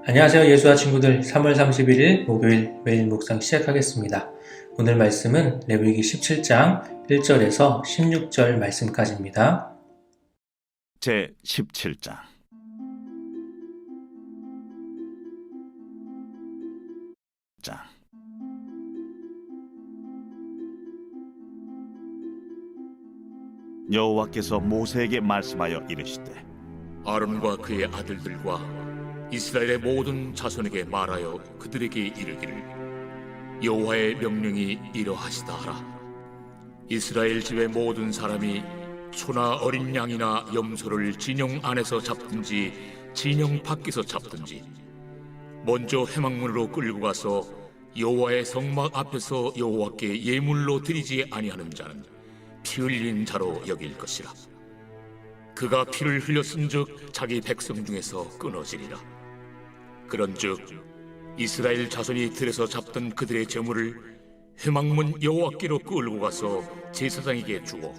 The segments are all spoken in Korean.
안녕하세요. 예수와 친구들 3월 31일 목요일 매일 묵상 시작하겠습니다. 오늘 말씀은 레위기 17장 1절에서 16절 말씀까지입니다. 제 17장 여호와께서 모세에게 말씀하여 이르시되 아론과 그의 아들들과 이스라엘의 모든 자손에게 말하여 그들에게 이르기를 여호와의 명령이 이러하시다 하라. 이스라엘 집의 모든 사람이 소나 어린 양이나 염소를 진영 안에서 잡든지 진영 밖에서 잡든지 먼저 회막문으로 끌고 가서 여호와의 성막 앞에서 여호와께 예물로 드리지 아니하는 자는 피 흘린 자로 여길 것이라. 그가 피를 흘렸은즉 자기 백성 중에서 끊어지리라. 그런즉 이스라엘 자손이 들에서 잡던 그들의 제물을 회막문 여호와께로 끌고 가서 제사장에게 주어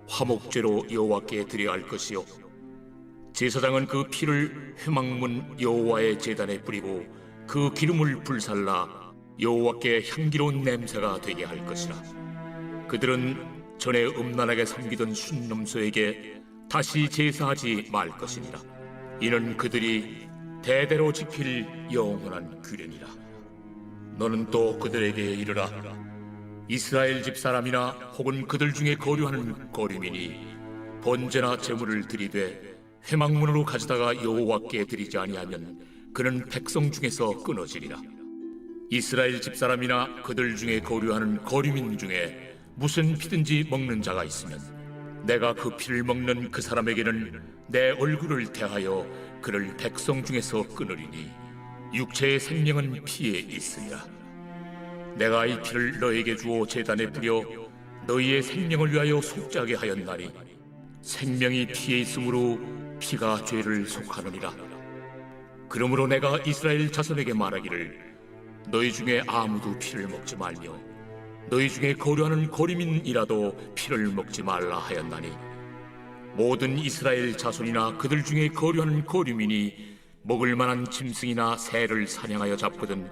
화목제로 여호와께 드려야 할 것이요, 제사장은 그 피를 회막문 여호와의 제단에 뿌리고 그 기름을 불살라 여호와께 향기로운 냄새가 되게 할 것이라. 그들은 전에 음란하게 섬기던 순놈소에게 다시 제사하지 말 것이니라. 이는 그들이 대대로 지킬 영원한 규례니라. 너는 또 그들에게 이르라. 이스라엘 집 사람이나 혹은 그들 중에 거류하는 거류민이 번제나 제물을 드리되 회막문으로 가져다가 여호와께 드리지 아니하면 그는 백성 중에서 끊어지리라. 이스라엘 집 사람이나 그들 중에 거류하는 거류민 중에 무슨 피든지 먹는 자가 있으면 내가 그 피를 먹는 그 사람에게는 내 얼굴을 대하여 그를 백성 중에서 끊으리니 육체의 생명은 피에 있으리라. 내가 이 피를 너에게 주어 제단에 뿌려 너희의 생명을 위하여 속죄하게 하였나니 생명이 피에 있으므로 피가 죄를 속하느니라. 그러므로 내가 이스라엘 자손에게 말하기를 너희 중에 아무도 피를 먹지 말며 너희 중에 거류하는 거류민이라도 피를 먹지 말라 하였나니, 모든 이스라엘 자손이나 그들 중에 거류하는 거류민이 먹을 만한 짐승이나 새를 사냥하여 잡거든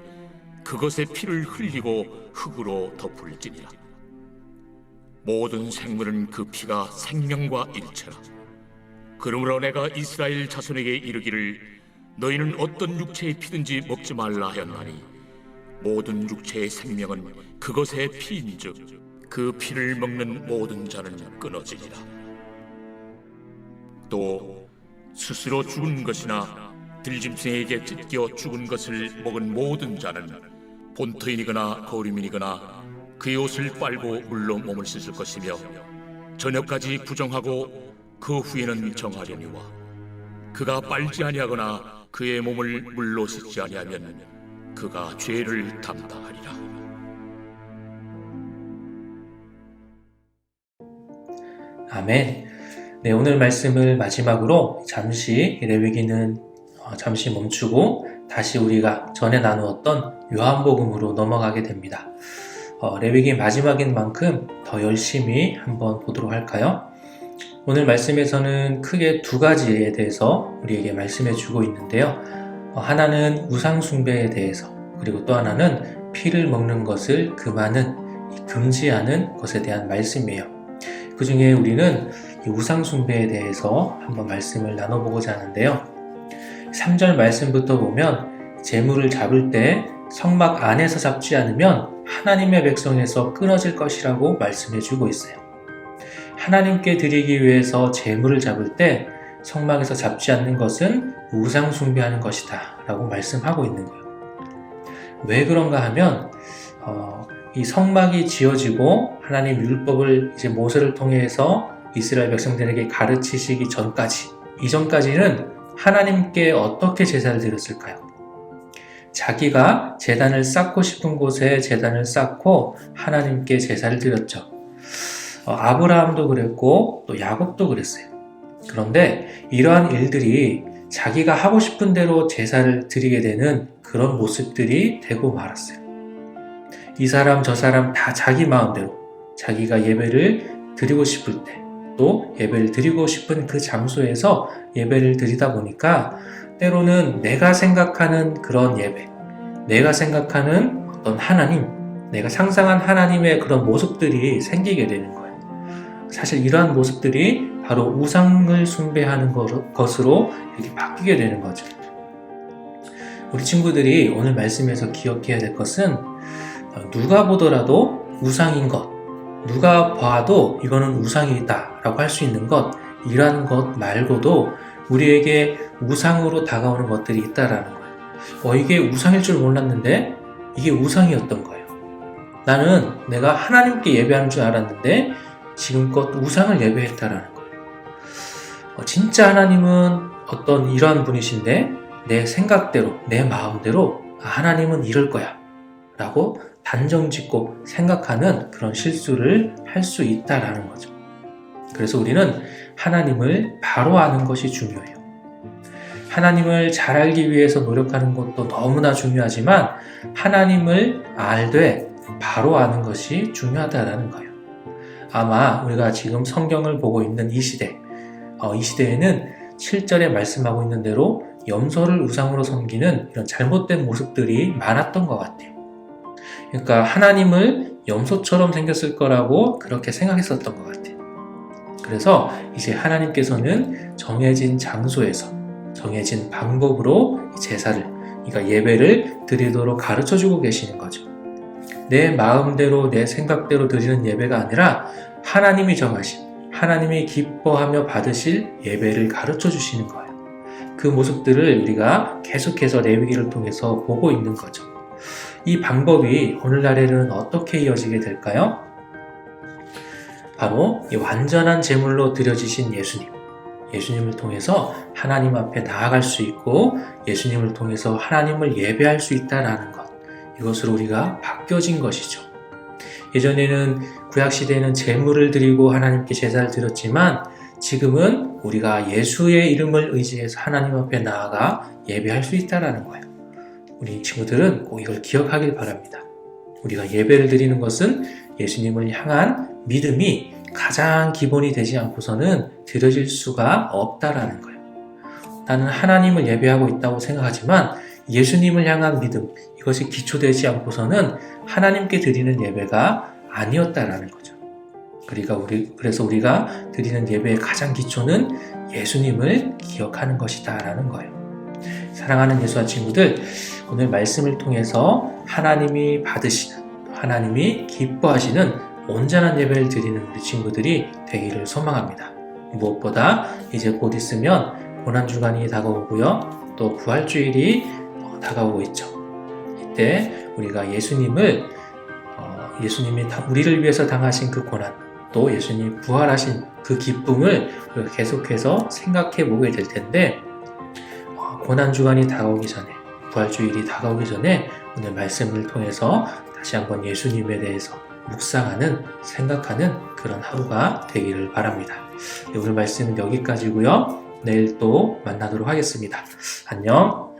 그것의 피를 흘리고 흙으로 덮을지니라. 모든 생물은 그 피가 생명과 일체라. 그러므로 내가 이스라엘 자손에게 이르기를 너희는 어떤 육체의 피든지 먹지 말라 하였나니, 모든 육체의 생명은 그것의 피인즉 그 피를 먹는 모든 자는 끊어지리라. 또 스스로 죽은 것이나 들짐승에게 찢겨 죽은 것을 먹은 모든 자는 본토인이거나 거류민이거나 그의 옷을 빨고 물로 몸을 씻을 것이며 저녁까지 부정하고 그 후에는 정하려니와 그가 빨지 아니하거나 그의 몸을 물로 씻지 아니하면 그가 죄를 담당하리라. 아멘. 네, 오늘 말씀을 마지막으로 잠시 레위기는 잠시 멈추고 다시 우리가 전에 나누었던 요한복음으로 넘어가게 됩니다. 레위기 마지막인 만큼 더 열심히 한번 보도록 할까요? 오늘 말씀에서는 크게 두 가지에 대해서 우리에게 말씀해 주고 있는데요. 하나는 우상 숭배에 대해서, 그리고 또 하나는 피를 먹는 것을 금하는, 금지하는 것에 대한 말씀이에요. 그 중에 우리는 이 우상 숭배에 대해서 한번 말씀을 나눠보고자 하는데요. 3절 말씀부터 보면 제물을 잡을 때 성막 안에서 잡지 않으면 하나님의 백성에서 끊어질 것이라고 말씀해 주고 있어요. 하나님께 드리기 위해서 제물을 잡을 때 성막에서 잡지 않는 것은 우상 숭배하는 것이다 라고 말씀하고 있는 거예요. 왜 그런가 하면 이 성막이 지어지고 하나님 율법을 이제 모세를 통해서 이스라엘 백성들에게 가르치시기 전까지, 이전까지는 하나님께 어떻게 제사를 드렸을까요? 자기가 제단을 쌓고 싶은 곳에 제단을 쌓고 하나님께 제사를 드렸죠. 아브라함도 그랬고 또 야곱도 그랬어요. 그런데 이러한 일들이 자기가 하고 싶은 대로 제사를 드리게 되는 그런 모습들이 되고 말았어요. 이 사람 저 사람 다 자기 마음대로 자기가 예배를 드리고 싶을 때, 또 예배를 드리고 싶은 그 장소에서 예배를 드리다 보니까 때로는 내가 생각하는 그런 예배, 내가 생각하는 어떤 하나님, 내가 상상한 하나님의 그런 모습들이 생기게 되는 거예요. 사실 이러한 모습들이 바로 우상을 숭배하는 것으로 이렇게 바뀌게 되는 거죠. 우리 친구들이 오늘 말씀에서 기억해야 될 것은 누가 보더라도 우상인 것, 누가 봐도 이거는 우상이다 라고 할 수 있는 것, 이러한 것 말고도 우리에게 우상으로 다가오는 것들이 있다라는 거예요. 이게 우상일 줄 몰랐는데 이게 우상이었던 거예요. 나는 내가 하나님께 예배하는 줄 알았는데 지금껏 우상을 예배했다라는 거예요. 진짜 하나님은 어떤 이러한 분이신데 내 생각대로, 내 마음대로 하나님은 이럴 거야 라고 단정짓고 생각하는 그런 실수를 할 수 있다라는 거죠. 그래서 우리는 하나님을 바로 아는 것이 중요해요. 하나님을 잘 알기 위해서 노력하는 것도 너무나 중요하지만 하나님을 알되 바로 아는 것이 중요하다라는 거예요. 아마 우리가 지금 성경을 보고 있는 이 시대, 이 시대에는 7절에 말씀하고 있는 대로 염소를 우상으로 섬기는 이런 잘못된 모습들이 많았던 것 같아요. 그러니까 하나님을 염소처럼 생겼을 거라고 그렇게 생각했었던 것 같아요. 그래서 이제 하나님께서는 정해진 장소에서 정해진 방법으로 제사를, 그러니까 예배를 드리도록 가르쳐주고 계시는 거죠. 내 마음대로 내 생각대로 드리는 예배가 아니라 하나님이 정하신, 하나님이 기뻐하며 받으실 예배를 가르쳐 주시는 거예요. 그 모습들을 우리가 계속해서 레위기를 통해서 보고 있는 거죠. 이 방법이 오늘날에는 어떻게 이어지게 될까요? 바로 이 완전한 제물로 드려지신 예수님을 통해서 하나님 앞에 나아갈 수 있고 예수님을 통해서 하나님을 예배할 수 있다는 것, 이것으로 우리가 바뀌어진 것이죠. 예전에는 구약시대에는 제물을 드리고 하나님께 제사를 드렸지만 지금은 우리가 예수의 이름을 의지해서 하나님 앞에 나아가 예배할 수 있다는 거예요. 우리 친구들은 꼭 이걸 기억하길 바랍니다. 우리가 예배를 드리는 것은 예수님을 향한 믿음이 가장 기본이 되지 않고서는 드려질 수가 없다라는 거예요. 나는 하나님을 예배하고 있다고 생각하지만 예수님을 향한 믿음, 이것이 기초되지 않고서는 하나님께 드리는 예배가 아니었다라는 거죠. 그래서 우리가 드리는 예배의 가장 기초는 예수님을 기억하는 것이다라는 거예요. 사랑하는 예수와 친구들, 오늘 말씀을 통해서 하나님이 받으시는, 하나님이 기뻐하시는 온전한 예배를 드리는 우리 친구들이 되기를 소망합니다. 무엇보다 이제 곧 있으면 고난주간이 다가오고요. 또 부활주일이 다가오고 있죠. 이때 우리가 예수님이 우리를 위해서 당하신 그 고난, 또 예수님이 부활하신 그 기쁨을 우리가 계속해서 생각해 보게 될 텐데, 고난주간이 다가오기 전에, 부활주일이 다가오기 전에 오늘 말씀을 통해서 다시 한번 예수님에 대해서 묵상하는, 생각하는 그런 하루가 되기를 바랍니다. 오늘 말씀은 여기까지고요. 내일 또 만나도록 하겠습니다. 안녕.